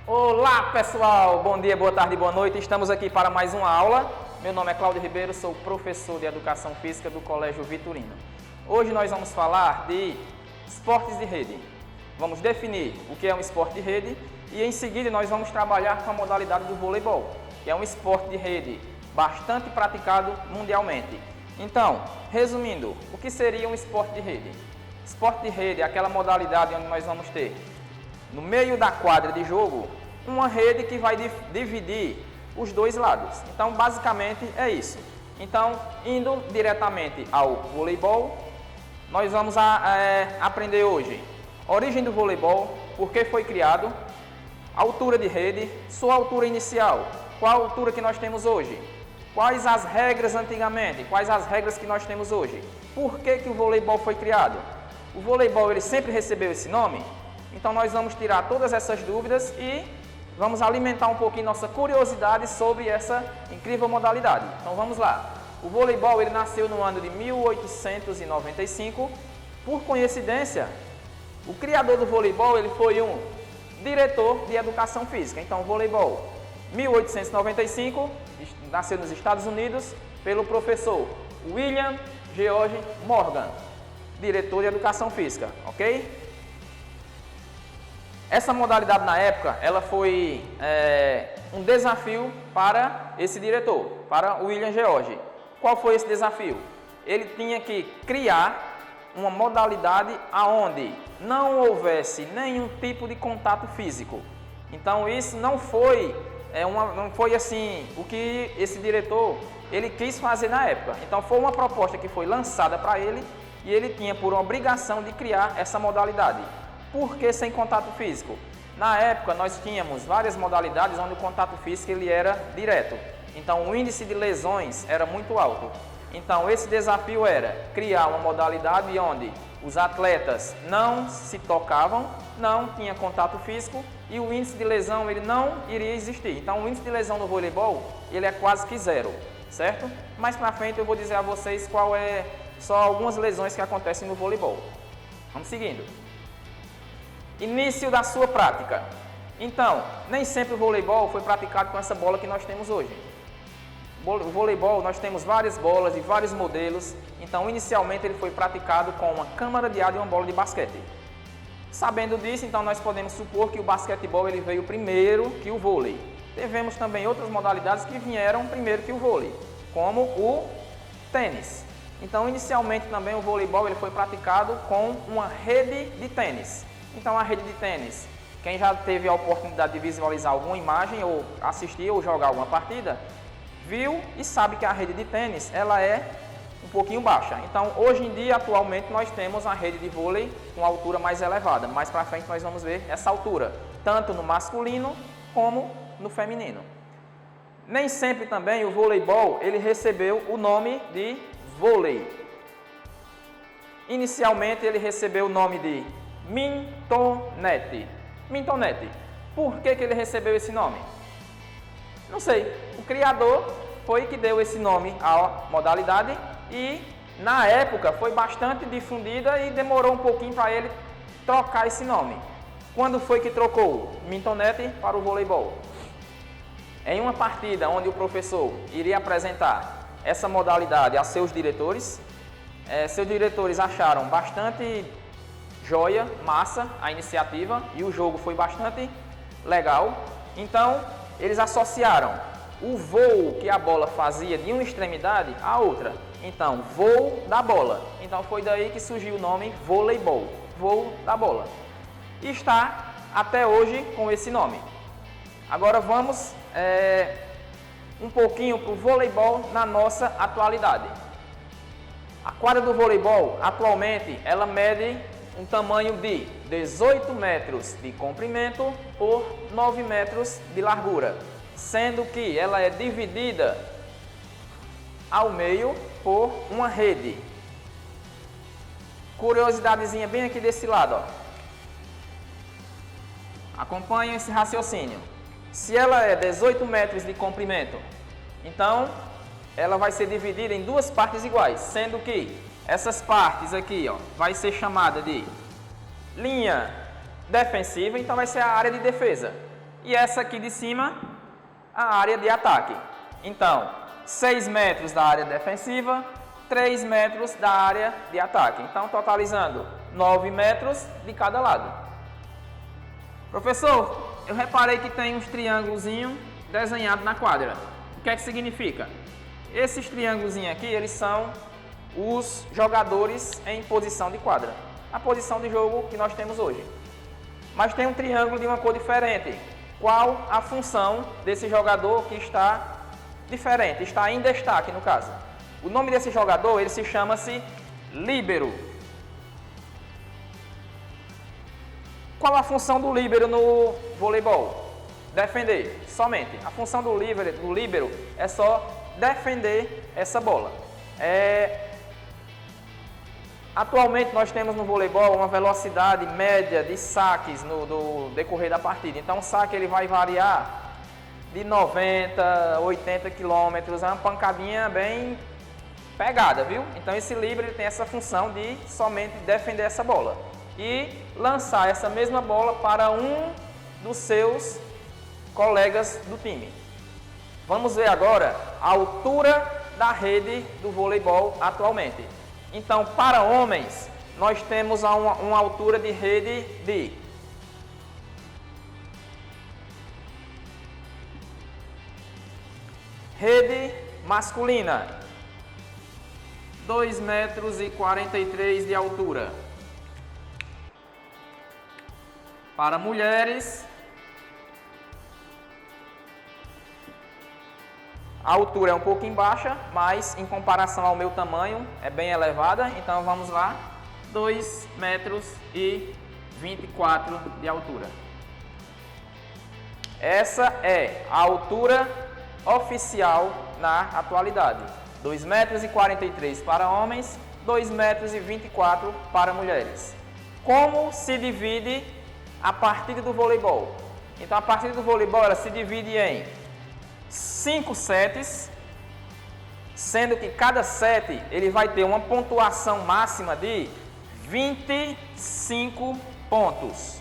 Olá pessoal, bom dia, boa tarde, boa noite. Estamos aqui para mais uma aula. Meu nome é Cláudio Ribeiro, sou professor de Educação Física do Colégio Vitorino. Hoje nós vamos falar de esportes de rede. Vamos definir o que é um esporte de rede e em seguida nós vamos trabalhar com a modalidade do voleibol, que é um esporte de rede bastante praticado mundialmente. Então, resumindo, o que seria um esporte de rede? Esporte de rede é aquela modalidade onde nós vamos ter no meio da quadra de jogo uma rede que vai dividir os dois lados. Então, basicamente é isso. Então, indo diretamente ao voleibol, nós vamos aprender hoje a origem do voleibol, por que foi criado, altura de rede, sua altura inicial, qual a altura que nós temos hoje, quais as regras antigamente, quais as regras que nós temos hoje, por que o voleibol foi criado. O voleibol ele sempre recebeu esse nome, então nós vamos tirar todas essas dúvidas e vamos alimentar um pouquinho nossa curiosidade sobre essa incrível modalidade. Então vamos lá. O voleibol ele nasceu no ano de 1895. Por coincidência, o criador do voleibol ele foi um diretor de educação física. Então, voleibol, 1895, nasceu nos Estados Unidos pelo professor William George Morgan, diretor de educação física, ok? Essa modalidade na época, ela foi um desafio para esse diretor, para o William George. Qual foi esse desafio? Ele tinha que criar uma modalidade aonde não houvesse nenhum tipo de contato físico. Então isso não foi assim o que esse diretor ele quis fazer na época. Então foi uma proposta que foi lançada para ele e ele tinha por obrigação de criar essa modalidade. Por que sem contato físico? Na época nós tínhamos várias modalidades onde o contato físico ele era direto. Então o índice de lesões era muito alto. Então esse desafio era criar uma modalidade onde os atletas não se tocavam, não tinha contato físico e o índice de lesão ele não iria existir. Então o índice de lesão no voleibol ele é quase que zero, certo? Mais pra frente eu vou dizer a vocês qual é só algumas lesões que acontecem no voleibol. Vamos seguindo. Início da sua prática. Então, nem sempre o voleibol foi praticado com essa bola que nós temos hoje. O voleibol, nós temos várias bolas de vários modelos. Então, inicialmente, ele foi praticado com uma câmara de ar e uma bola de basquete. Sabendo disso, então, nós podemos supor que o basquetebol ele veio primeiro que o vôlei. Tivemos também outras modalidades que vieram primeiro que o vôlei, como o tênis. Então, inicialmente, também o voleibol ele foi praticado com uma rede de tênis. Então, a rede de tênis, quem já teve a oportunidade de visualizar alguma imagem, ou assistir, ou jogar alguma partida, viu e sabe que a rede de tênis, ela é um pouquinho baixa. Então, hoje em dia, atualmente, nós temos a rede de vôlei com altura mais elevada. Mais para frente, nós vamos ver essa altura, tanto no masculino como no feminino. Nem sempre também o voleibol, ele recebeu o nome de vôlei. Inicialmente, ele recebeu o nome de mintonete. Mintonete. Por que ele recebeu esse nome? Não sei. O criador foi que deu esse nome à modalidade e na época foi bastante difundida e demorou um pouquinho para ele trocar esse nome. Quando foi que trocou mintonete para o voleibol? Em uma partida onde o professor iria apresentar essa modalidade a seus diretores, seus diretores acharam bastante joia, massa a iniciativa e o jogo foi bastante legal. Então, eles associaram o voo que a bola fazia de uma extremidade à outra. Então, voo da bola. Então, foi daí que surgiu o nome voleibol, voo da bola. E está até hoje com esse nome. Agora vamos um pouquinho para o voleibol na nossa atualidade. A quadra do voleibol, atualmente, ela mede um tamanho de 18 metros de comprimento por 9 metros de largura, sendo que ela é dividida ao meio por uma rede. Curiosidadezinha bem aqui desse lado, ó. Acompanhe esse raciocínio. Se ela é 18 metros de comprimento, então ela vai ser dividida em duas partes iguais, sendo que essas partes aqui, ó, vai ser chamada de linha defensiva, então vai ser a área de defesa. e essa aqui de cima, a área de ataque. Então, 6 metros da área defensiva, 3 metros da área de ataque. Então, totalizando 9 metros de cada lado. Professor, eu reparei que tem uns triângulozinhos desenhados na quadra. O que é que significa? Esses triângulos aqui, eles são os jogadores em posição de quadra. A posição de jogo que nós temos hoje. Mas tem um triângulo de uma cor diferente. Qual a função desse jogador que está diferente, está em destaque no caso? O nome desse jogador, ele se chama-se líbero. Qual a função do líbero no voleibol? Defender, somente. A função do líbero é só defender essa bola. Atualmente nós temos no voleibol uma velocidade média de saques no decorrer da partida. Então o saque ele vai variar de 90, 80 quilômetros, é uma pancadinha bem pegada, viu? Então esse líbero tem essa função de somente defender essa bola e lançar essa mesma bola para um dos seus colegas do time. Vamos ver agora a altura da rede do voleibol atualmente. Então, para homens, nós temos uma altura de rede de rede masculina, 2,43 metros de altura. Para mulheres, a altura é um pouquinho baixa, mas em comparação ao meu tamanho é bem elevada. Então vamos lá, 2,24 metros de altura. Essa é a altura oficial na atualidade. 2,43 metros para homens, 2,24 metros para mulheres. Como se divide a partida do voleibol? Então a partida do voleibol ela se divide em 5 sets, sendo que cada set ele vai ter uma pontuação máxima de 25 pontos.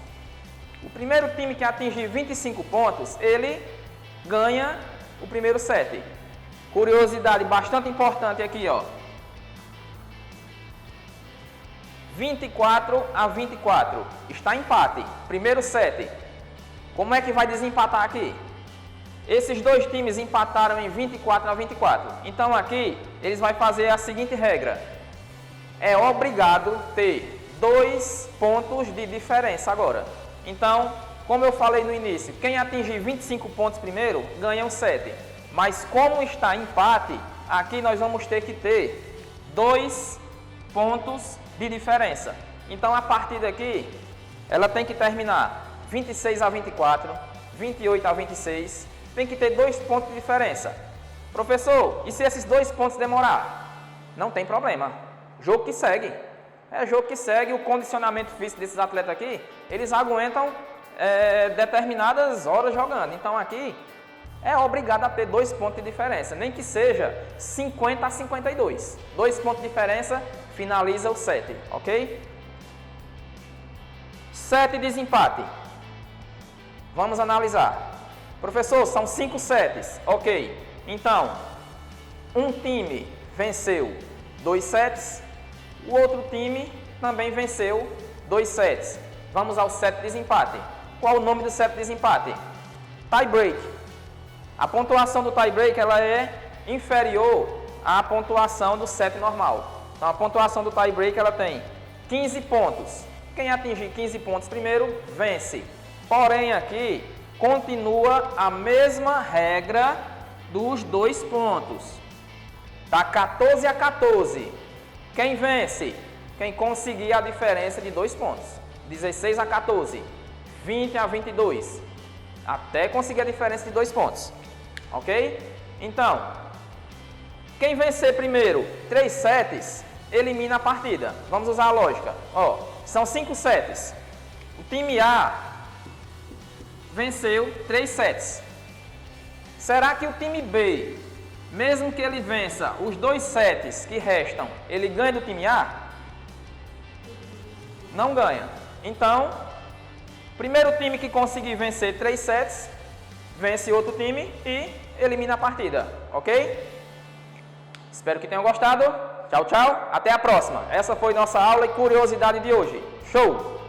O primeiro time que atingir 25 pontos, ele ganha o primeiro set. Curiosidade bastante importante aqui, ó. 24-24, está empate, primeiro set. Como é que vai desempatar aqui? Esses dois times empataram em 24-24. Então aqui eles vão fazer a seguinte regra. É obrigado ter 2 pontos de diferença agora. Então, como eu falei no início, quem atingir 25 pontos primeiro ganha um set. Mas como está empate, aqui nós vamos ter que ter 2 pontos de diferença. Então a partida aqui, ela tem que terminar 26-24, 28-26. Tem que ter 2 pontos de diferença. Professor, e se esses 2 pontos demorar? Não tem problema. Jogo que segue. É jogo que segue. O condicionamento físico desses atletas aqui, eles aguentam determinadas horas jogando. Então aqui é obrigado a ter 2 pontos de diferença. Nem que seja 50-52. 2 pontos de diferença, finaliza o set. Ok? Set desempate. Vamos analisar. Professor, são 5 sets. Ok. Então, um time venceu 2 sets, o outro time também venceu 2 sets. Vamos ao set de desempate. Qual o nome do set de desempate? Tie break. A pontuação do tie break ela é inferior à pontuação do set normal. Então, a pontuação do tie break ela tem 15 pontos. Quem atingir 15 pontos primeiro, vence. Porém, aqui continua a mesma regra dos 2 pontos. Tá 14-14. Quem vence? Quem conseguir a diferença de 2 pontos. 16-14. 20-22. Até conseguir a diferença de 2 pontos. Ok? Então, quem vencer primeiro 3 sets, elimina a partida. Vamos usar a lógica. Ó, são 5 sets. O time A venceu 3 sets. Será que o time B, mesmo que ele vença os 2 sets que restam, ele ganha do time A? Não ganha. Então, primeiro time que conseguir vencer 3 sets, vence outro time e elimina a partida, ok? Espero que tenham gostado. Tchau, tchau. Até a próxima. Essa foi nossa aula e curiosidade de hoje. Show!